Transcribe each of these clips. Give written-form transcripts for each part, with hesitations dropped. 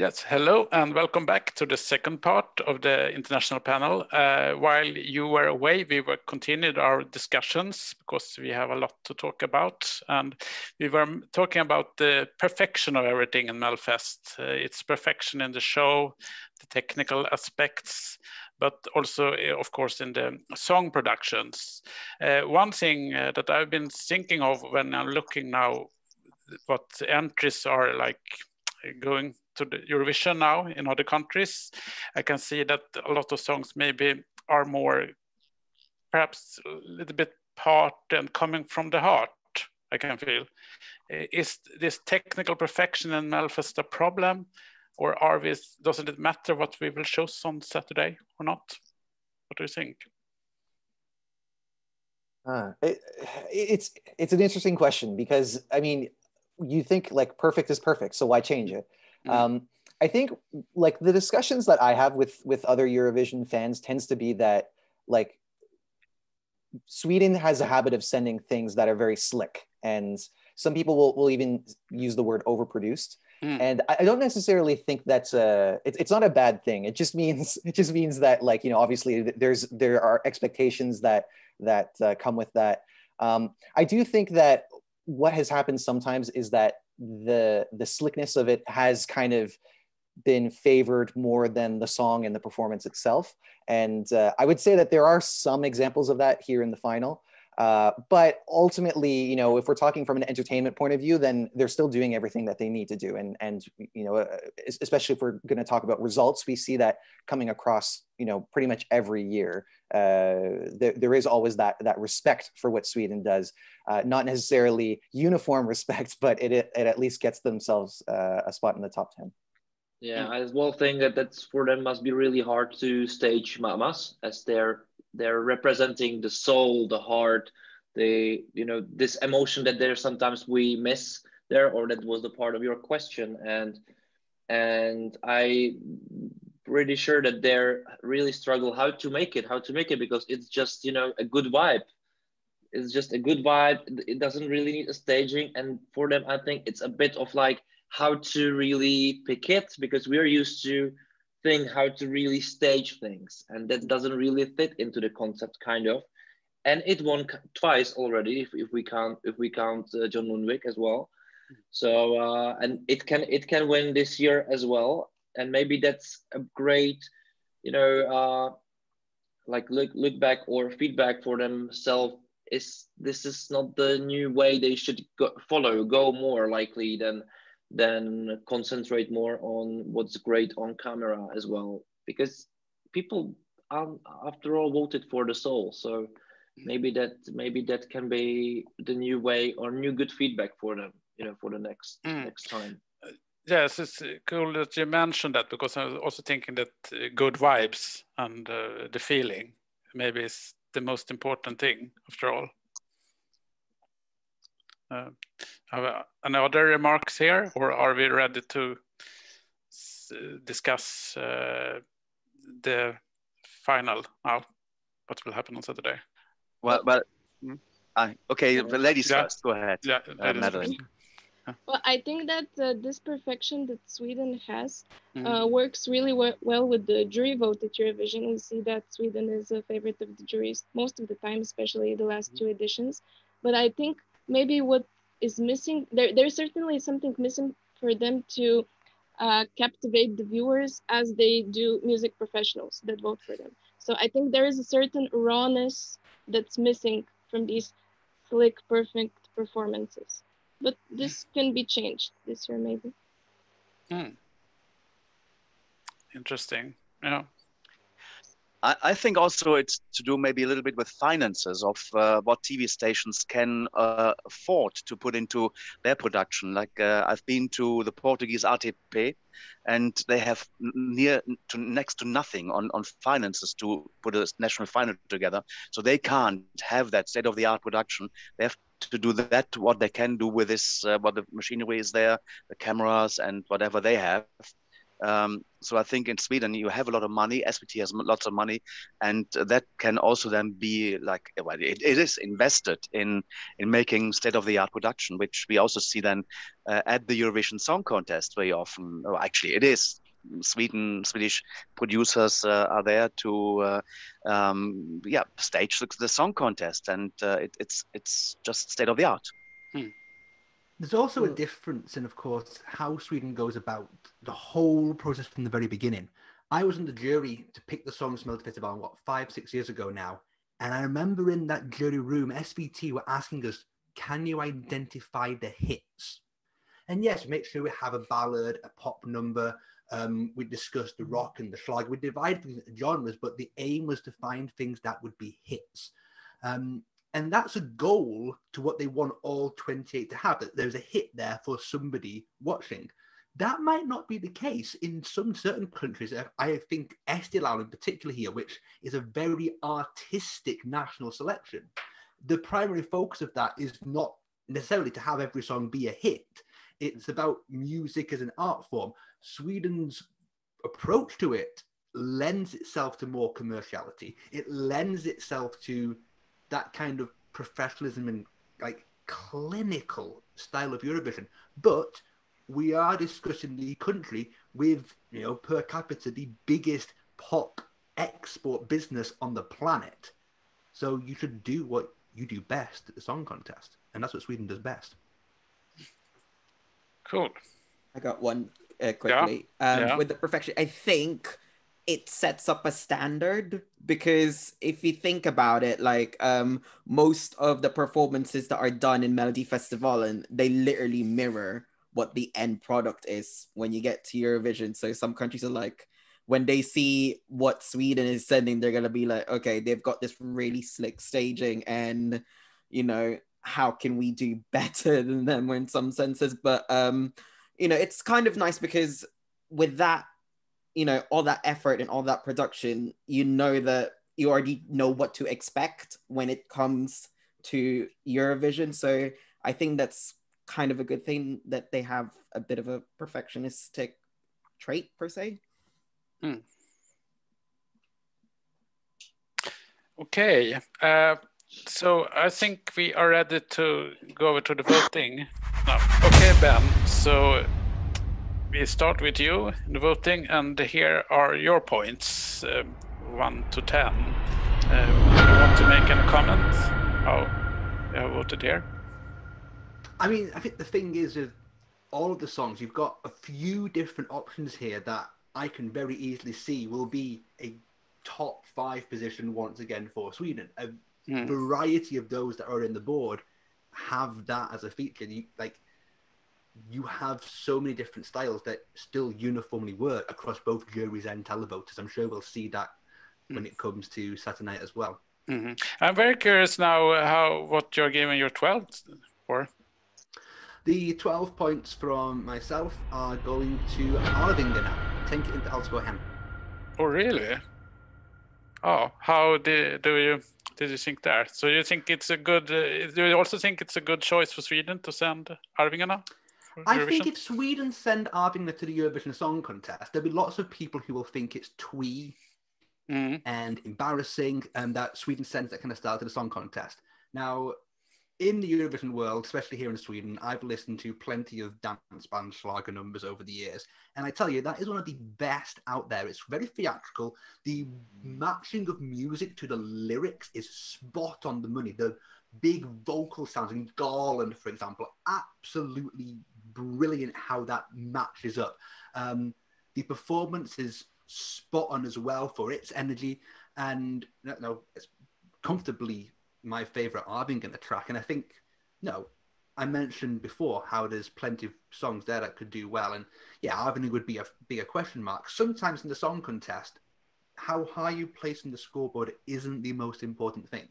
Yes, hello and welcome back to the second part of the international panel. While you were away, we continued our discussions because we have a lot to talk about. And we were talking about the perfection of everything in Melfest. Its perfection in the show, the technical aspects, but also, of course, in the song productions. One thing that I've been thinking of when I'm looking now, what entries are like going to the Eurovision now in other countries, I can see that a lot of songs maybe are more, perhaps a little bit part and coming from the heart, I can feel. Is this technical perfection in Melfest a problem? Or doesn't it matter what we will show on Saturday or not? What do you think? It's an interesting question because, I mean, you think like perfect is perfect, so why change it? I think like the discussions that I have with other Eurovision fans tends to be that like Sweden has a habit of sending things that are very slick, and some people will even use the word overproduced. And I don't necessarily think that's it's not a bad thing. It just means that, like, you know, obviously there are expectations that come with that. I do think that what has happened sometimes is that the slickness of it has kind of been favored more than the song and the performance itself. And I would say that there are some examples of that here in the final. But ultimately, you know, if we're talking from an entertainment point of view, then they're still doing everything that they need to do. And you know, especially if we're going to talk about results, we see that coming across, you know, pretty much every year. There is always that respect for what Sweden does, not necessarily uniform respect, but it at least gets themselves a spot in the top 10. Yeah, I as well think that's for them must be really hard to stage mamas, as they're representing the soul, the heart, you know, this emotion that there sometimes we miss there, or that was the part of your question. And I pretty sure that they're really struggle how to make it because it's just, you know, a good vibe. It's just a good vibe. It doesn't really need a staging. And for them, I think it's a bit of like how to really pick it, because we're used to think how to really stage things, and that doesn't really fit into the concept, kind of. And it won twice already, if we count John Lundvik as well. So and it can win this year as well, and maybe that's a great, you know, like look back or feedback for themselves. This is not the new way they should go more likely than concentrate more on what's great on camera as well, because people after all voted for the soul. So maybe that can be the new way or new good feedback for them, you know, for the next time. Yes, it's cool that you mentioned that, because I was also thinking that good vibes and the feeling maybe is the most important thing after all. Have any other remarks here, or are we ready to discuss the final now? What will happen on Saturday? Okay, the ladies first. Go ahead. Yeah, Madlen. Well, I think that this perfection that Sweden has works really well with the jury vote at Eurovision. We see that Sweden is a favorite of the juries most of the time, especially the last two editions. But I think maybe what is missing, there's certainly something missing for them to captivate the viewers as they do music professionals that vote for them. So I think there is a certain rawness that's missing from these slick, perfect performances. But this can be changed this year, maybe. Interesting. Yeah. I think also it's to do maybe a little bit with finances of what TV stations can afford to put into their production. Like I've been to the Portuguese RTP, and they have next to nothing on finances to put a national final together. So they can't have that state-of-the-art production. They have to do that, what they can do with this, what the machinery is there, the cameras and whatever they have. So I think in Sweden you have a lot of money. SVT has lots of money, and that can also then be like, well, it is invested in making state-of-the-art production, which we also see then at the Eurovision Song Contest very often. Oh, actually, it is. Swedish producers are there to stage the song contest, and it's just state of the art. There's also a difference in, of course, how Sweden goes about the whole process from the very beginning. I was in the jury to pick the songs from Melodifestivalen, 5-6 years ago now, and I remember in that jury room, SVT were asking us, can you identify the hits? And yes, make sure we have a ballad, a pop number. We discussed the rock and the schlag. We divided things into genres, but the aim was to find things that would be hits. And that's a goal to what they want all 28 to have, that there's a hit there for somebody watching. That might not be the case in some certain countries. I think ESCXTRA in particular here, which is a very artistic national selection. The primary focus of that is not necessarily to have every song be a hit. It's about music as an art form. Sweden's approach to it lends itself to more commerciality. It lends itself to that kind of professionalism and like clinical style of Eurovision. But we are discussing the country with, you know, per capita, the biggest pop export business on the planet. So you should do what you do best at the song contest. And that's what Sweden does best. Cool. I got one quickly. With the perfection, I think it sets up a standard, because if you think about it, like most of the performances that are done in Melodifestivalen, they literally mirror what the end product is when you get to Eurovision. So some countries are like, when they see what Sweden is sending, they're going to be like, okay, they've got this really slick staging, and, you know, how can we do better than them in some senses? But, you know, it's kind of nice because with that, you know, all that effort and all that production, you know that you already know what to expect when it comes to Eurovision. So I think that's kind of a good thing that they have a bit of a perfectionistic trait per se. Okay, so I think we are ready to go over to the voting now. Okay, Ben, so we start with you in the voting, and here are your points, 1 to 10. You want to make any comment how you have voted here? I mean, I think the thing is, with all of the songs, you've got a few different options here that I can very easily see will be a top 5 position once again for Sweden. A variety of those that are in the board have that as a feature. You have so many different styles that still uniformly work across both juries and televoters. I'm sure we'll see that when it comes to Saturday night as well. I'm very curious now what you're giving your 12 for. The 12 points from myself are going to Arvinga now. Tänk inte alls på hem. Oh, really? Oh, how did you think there? So you think it's a good? Do you also think it's a good choice for Sweden to send Arvingarna? I think if Sweden send Arvinga to the Eurovision Song Contest, there'll be lots of people who will think it's twee and embarrassing, and that Sweden sends that kind of style to the song contest. Now, in the Eurovision world, especially here in Sweden, I've listened to plenty of dance band Schlager numbers over the years, and I tell you, that is one of the best out there. It's very theatrical. The matching of music to the lyrics is spot on the money. The big vocal sounds in Garland, for example, absolutely brilliant how that matches up. The performance is spot on as well for its energy, and it's comfortably my favorite Arvinga track. And I think, I mentioned before how there's plenty of songs there that could do well, and yeah, Arvinga would be a bigger question mark. Sometimes in the song contest, how high you place on the scoreboard isn't the most important thing.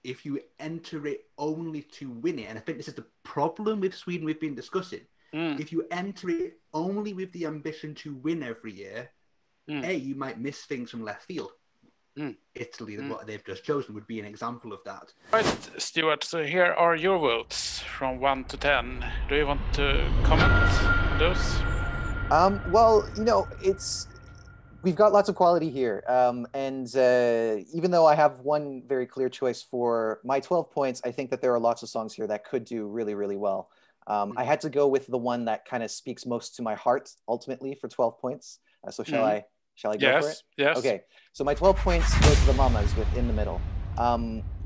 If you enter it only to win it, and I think this is the problem with Sweden we've been discussing, if you enter it only with the ambition to win every year, you might miss things from left field. Italy, what they've just chosen, would be an example of that. Right, Stuart, so here are your votes from 1 to 10. Do you want to comment? those? Well, you know, we've got lots of quality here. And even though I have one very clear choice for my 12 points, I think that there are lots of songs here that could do really, really well. I had to go with the one that kind of speaks most to my heart ultimately for 12 points. So shall I go for it? Yes. Okay. So my 12 points go to the Mamas with In the Middle.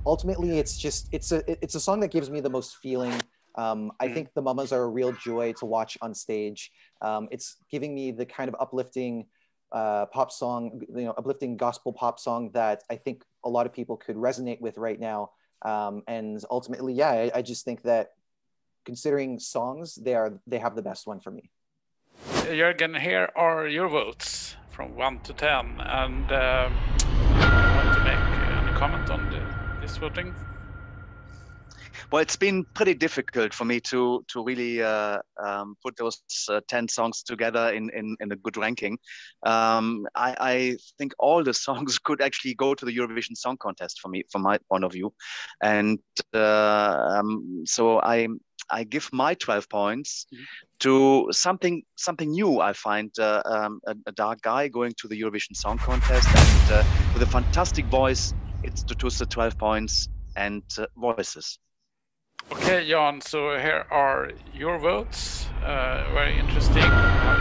Ultimately, it's a song that gives me the most feeling. I think the Mamas are a real joy to watch on stage. It's giving me the kind of uplifting pop song, you know, uplifting gospel pop song that I think a lot of people could resonate with right now. And ultimately, yeah, I just think that considering songs, they have the best one for me. Juergen, here are your votes from 1 to 10, and you want to make any comment on this voting? Well, it's been pretty difficult for me to really put those 10 songs together in a good ranking. I think all the songs could actually go to the Eurovision Song Contest for me, from my point of view, and so I give my 12 points to something new. I find a dark guy going to the Eurovision Song Contest, and with a fantastic voice, it's to the 12 points and voices. Okay, Jan, so here are your votes. Very interesting how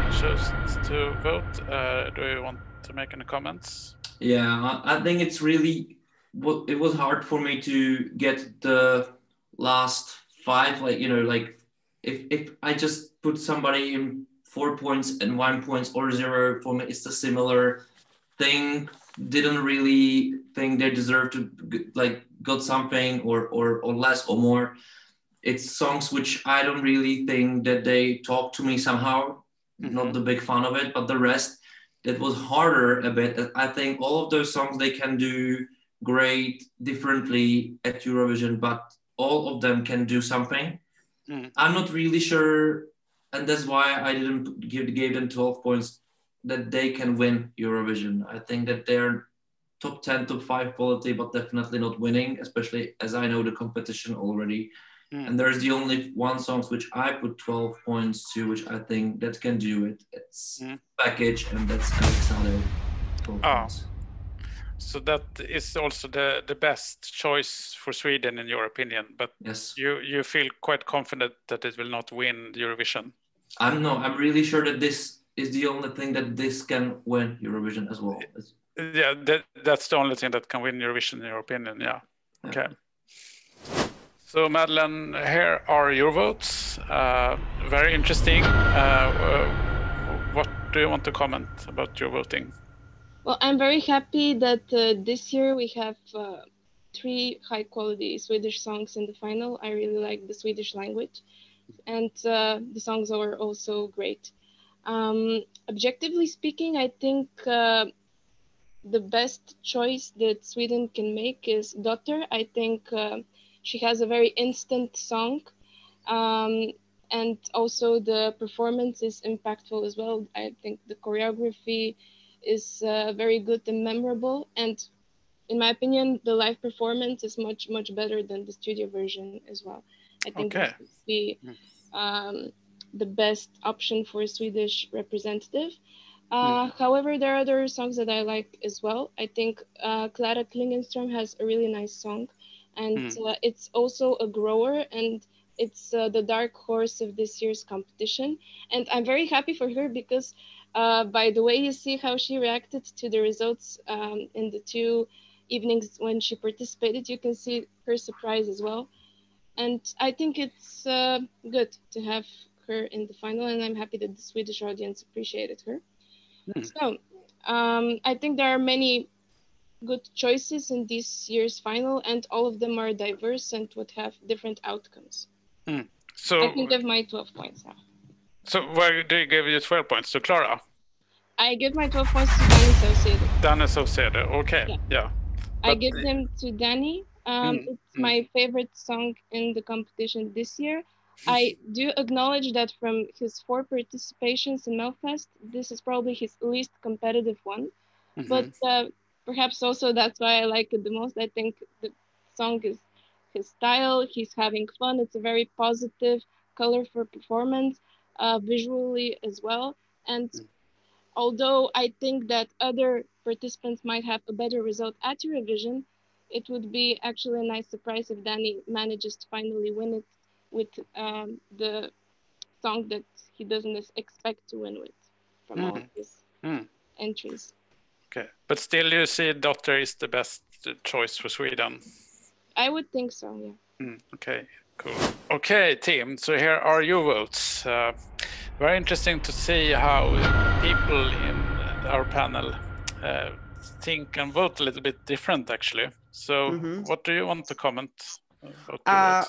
you chose to vote. Do you want to make any comments? Yeah, I think it's really, it was hard for me to get the last 5, like, you know, like if I just put somebody in 4 points and 1 point or 0, for me it's a similar thing. Didn't really think they deserve to like got something or less or more. It's songs which I don't really think that they talk to me somehow. Not the big fan of it, but the rest, it was harder a bit. I think all of those songs they can do great differently at Eurovision, but all of them can do something. I'm not really sure, and that's why I didn't give them 12 points, that they can win Eurovision. I think that they're top 10, top 5 quality, but definitely not winning, especially as I know the competition already. And there's the only one song which I put 12 points to, which I think that can do it. It's Package, and that's Alexander. 12 points. So that is also the best choice for Sweden in your opinion, but yes, you feel quite confident that it will not win Eurovision? I'm really sure that this is the only thing that this can win Eurovision as well. Yeah, that's the only thing that can win Eurovision in your opinion, yeah. Okay. So Madlen, here are your votes. Very interesting. What do you want to comment about your voting? Well, I'm very happy that this year we have 3 high quality Swedish songs in the final. I really like the Swedish language, and the songs are also great. Objectively speaking, I think the best choice that Sweden can make is Daughter. I think she has a very instant song, and also the performance is impactful as well. I think the choreography is very good and memorable, and in my opinion, the live performance is much better than the studio version as well. I think that would be the best option for a Swedish representative. However, there are other songs that I like as well. I think Clara Klingenström has a really nice song, and it's also a grower, and it's the dark horse of this year's competition. And I'm very happy for her because by the way you see how she reacted to the results in the 2 evenings when she participated, you can see her surprise as well. And I think it's good to have her in the final, and I'm happy that the Swedish audience appreciated her. So I think there are many good choices in this year's final, and all of them are diverse and would have different outcomes. So I can give my 12 points now. So where do you give your 12 points to Clara? I give my 12 points to Danny Saucedo. Danny Saucedo, okay, yeah. I give them to Danny. It's my favorite song in the competition this year. I do acknowledge that from his 4 participations in Melfest, this is probably his least competitive one. But perhaps also that's why I like it the most. I think the song is his style, he's having fun. It's a very positive, colorful performance. visually as well. And although I think that other participants might have a better result at Eurovision, it would be actually a nice surprise if Danny manages to finally win it with the song that he doesn't expect to win with from all of his entries. Okay, but still you see Daughter is the best choice for Sweden? I would think so, yeah. Okay, cool. Okay, team, so here are your votes. Very interesting to see how people in our panel think and vote a little bit different, actually. So what do you want to comment about?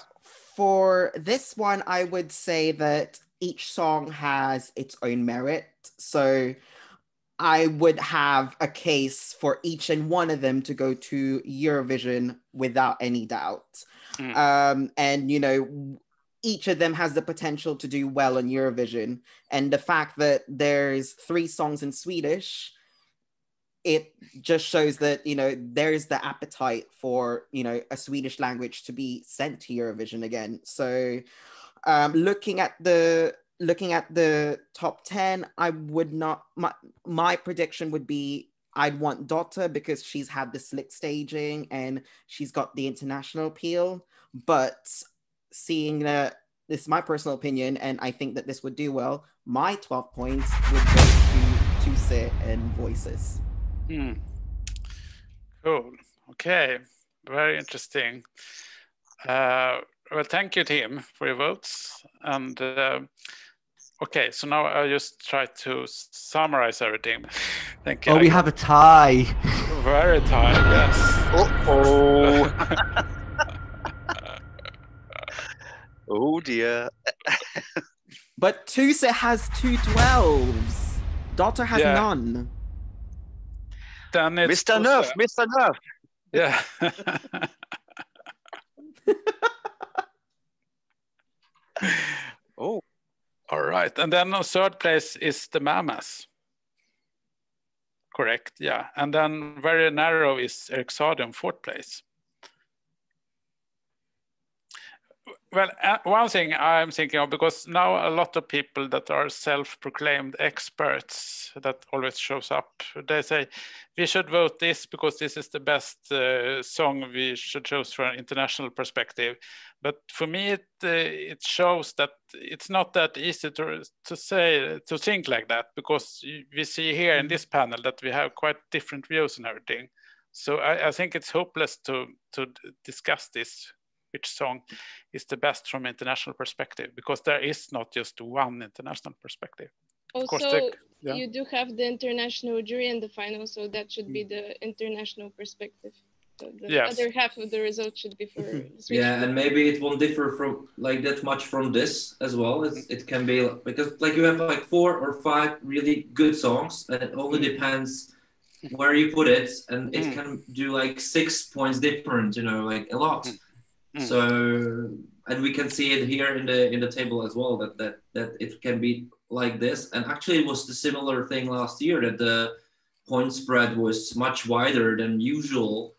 For this one, I would say that each song has its own merit. So I would have a case for each and one of them to go to Eurovision without any doubt. And, you know, each of them has the potential to do well on Eurovision. And the fact that there's 3 songs in Swedish, it just shows that, you know, there's the appetite for, you know, a Swedish language to be sent to Eurovision again. So looking at the top 10, I would not, my prediction would be I'd want Daughter because she's had the slick staging and she's got the international appeal. But seeing that, this is my personal opinion, and I think that this would do well, my 12 points would go to Tusse and Voices. Cool. Okay. Very interesting. Well, thank you, team, for your votes. And okay, so now I'll just try to summarize everything. Thank you. Oh, we have a tie. Very tie, yes. Uh-oh. Oh dear. But Tusse has 2 12s. Daughter has none. Then it's Mr. Nerf, Mr. Nerf. Yeah. Oh. All right. And then on 3rd place is the Mamas. Correct, yeah. And then very narrow is Erik Saade on 4th place. Well, one thing I'm thinking of, because now a lot of people that are self-proclaimed experts that always shows up, they say, we should vote this because this is the best song we should choose from an international perspective. But for me, it shows that it's not that easy to think like that, because we see here in this panel that we have quite different views and everything. So I think it's hopeless to discuss this, which song is the best from an international perspective, because there is not just one international perspective. Also, you do have the international jury in the final, so that should be the international perspective. So the other half of the result should be for Swedish. Yeah, and maybe it won't differ from like that much from this as well. It can be because like you have like 4 or 5 really good songs, and it only depends where you put it, and it can do like 6 points different, you know, like a lot. So, and we can see it here in the table as well, that it can be like this. And actually it was the similar thing last year, that the point spread was much wider than usual.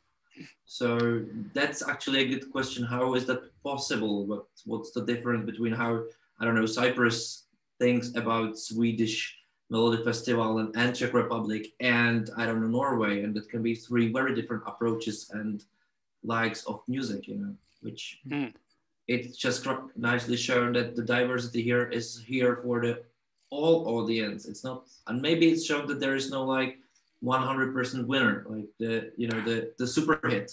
So that's actually a good question. How is that possible? What's the difference between how, I don't know, Cyprus thinks about Swedish Melodifestivalen and Czech Republic and, I don't know, Norway? And it can be 3 very different approaches and likes of music, you know, which it's just nicely shown that the diversity here is here for the all audience. It's not, and maybe it's shown that there is no like 100% winner, like the super hit.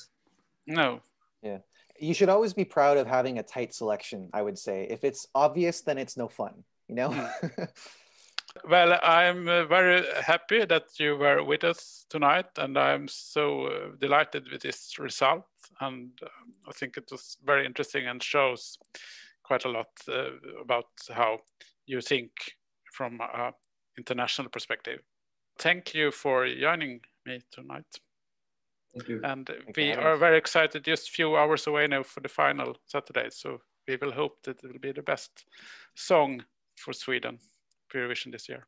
No. Yeah. You should always be proud of having a tight selection, I would say. If it's obvious, then it's no fun, you know? Well, I'm very happy that you were with us tonight, and I'm so delighted with this result. And I think it was very interesting and shows quite a lot about how you think from an international perspective. Thank you for joining me tonight. Thank you. And we are very excited, just a few hours away now for the final Saturday. So we will hope that it will be the best song for Sweden for Eurovision this year.